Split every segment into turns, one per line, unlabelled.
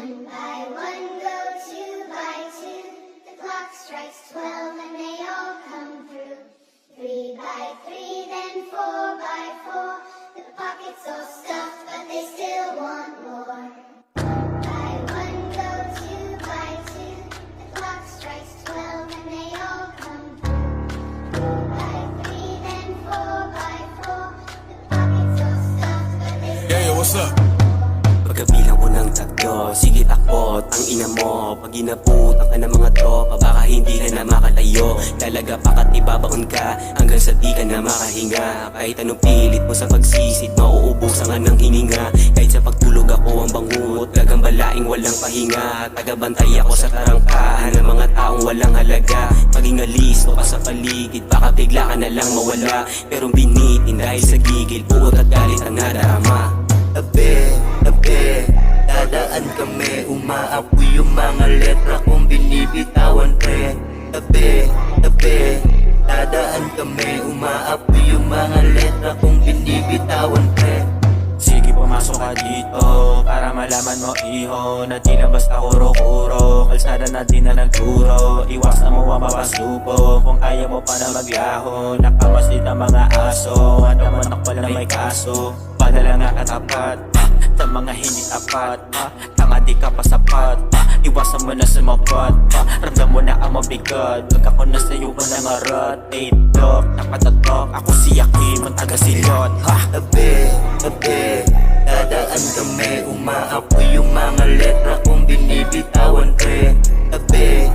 One by one go two by two. The clock strikes 12 and they all come through. 3 by 3, then 4 by 4. The pockets all stuffed, but they still want more. One by one go two by two. The clock strikes 12 and they all come through. 3 by 3, then 4 by 4. The pockets all stuffed, but they still
Yo, what's up?
Pagkabilang ko ng tatlo, sige takot ang ina mo. Pag inabutan ka ng mga tropa, baka hindi ka na makalayo. Lalaga pa ka't ibabaon ka hanggang sa di ka na makahinga. Kahit anong pilit mo sa pagsisid, mauubusan ka ng hininga. Kahit sa pagtulog ako ang bangungot, gagambalaing walang pahinga. Tagabantay ako sa tarangkahan ng mga taong walang halaga. Maging alisto ka sa paligid, baka bigla ka na lang mawala. Pero binitin dahil sa gigil, buot at galit ang nadarama.
Tabi, dadaan kami, umaapoy yung mga letra kong binibitawan pre. Tabi, dadaan kami, umaapoy yung mga letra kong binibitawan pre.
Sige pumasok ka dito para malaman mo iho na di na basta kuro-kuro. Kalsada na di na nagturo, iwas na mo ang mapasupo. Kung kaya mo pa na maglaho, nakamasid ang mga aso. Ano man ako pala may kaso, padala nga katapat sa mga hindi tapat. Tanga di ka pa sapat, iwasan mo na sumapat. Ramdam mo na ang mabigat, pag ako na sa'yo ko na ngarat. Tape-talk, napatatok, ako si Yakin, ang taga-silot.
Tabi, dadaan kami, umaapoy yung mga letra kong binibitawan pre. Tabi,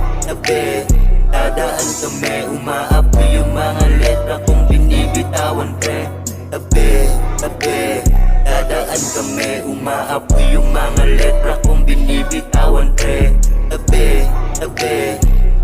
dadaan kami, umaapoy yung mga letra kong binibitawan pre. Tabi, dadaan kami, umaapoy yung mga letra kong binibitawan pre. Tabi,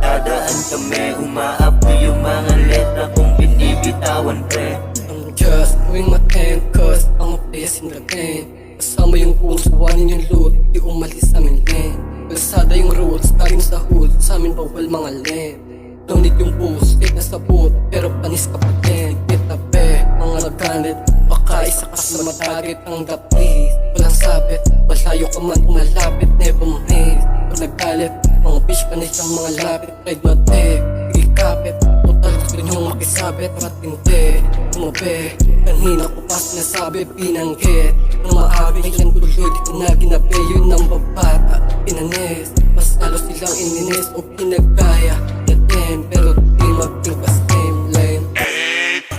dadaan kami, umaapoy yung mga letra kong binibitawan pre.
I'm just doing my thing cause I'm a place in the game. Kasama yung puso, suwanin yung loot, di umalis sa amin lane. Kalsada yung roads, talim sa hood, sa amin bawal mga lane. Donate yung boost, take na sa boot, pero panis ka pa din. Higpit na be, mga nagalit, baka isa ka sa matagit ang the place. Walang sabit, malayo ka man umalapit, never miss. Pag nagalit, mga bitch panis ang mga lapit. Ride my dick, ikapit, total gusto niyong makisabit. Ba't hindi, tumabi, kanina ko pa sinasabi, pinanggit. Nung maaari yan tuloy, di ko na ginabi, yun ang babata, pinanis. Mas lalo silang ininis o pinagkaya na din, pero di maging pa same lane.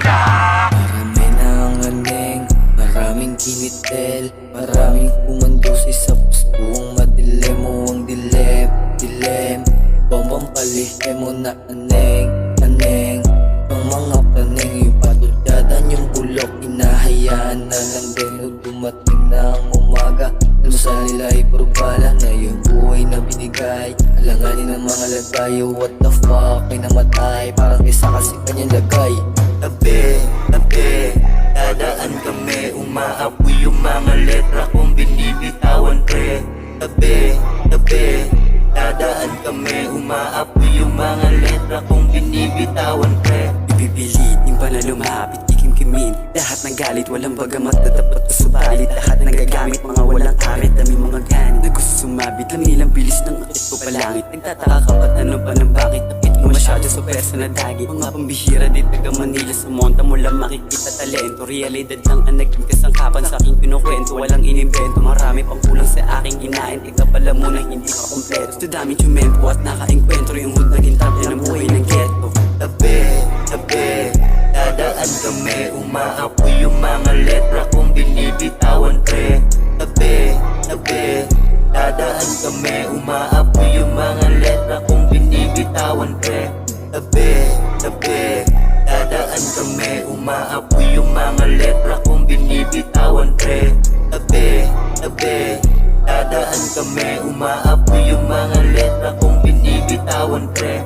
Marami nang aning, maraming kinitel, maraming kumandosi sa puspong madilim mo ang dilem. Bombang palihim mo na aneng. Ang mga paneng yung patutyadan yung bulok, inahayaan na lang din o dumating na ang umaga. Ano sa nila ay purubala na yung buhay na binigay. Alanganin ng mga lagayo, what the fuck ay namatay, parang isa kasi kanyang lagay.
Tabi, dadaan kami, umaapoy yung mga letra kong binibitawan pre. Tabi, dadaan kami, umaapoy yung mga letra kong binibitawan pre.
Pipilitin pa na lumapit, kikimkimin lahat ng galit, walang bagamat na dapat o subalit. Lahat ng gagamit, mga walang arit, dami mga ganit na gusto sumabit. Lamilang bilis ng akit ko palangit, nagtataka ka ba't ano ba ng bakit? Tapit mo masyado sa persa na dagit. Mga pambihira din taga Manila, sa monta mo lang makikita talento. Realidad lang ang naging kasangkapan sa aking pinukwento, walang inimbento. Marami pang kulang sa aking hinain, ika pala muna hindi pa kompleto. Sa daming tumempo at naka-enkwentro, yung hood naging tabla ng buhay ng ghetto.
Tabi, dadaan kami, umaapoy yung mga letra kong binibitawan pre. Tabi, dadaan kami, umaapoy yung mga letra kong binibitawan pre. Tabi, dadaan kami, umaapoy yung mga letra kong binibitawan pre. Tabi, dadaan kami, umaapoy yung mga letra kong binibitawan pre.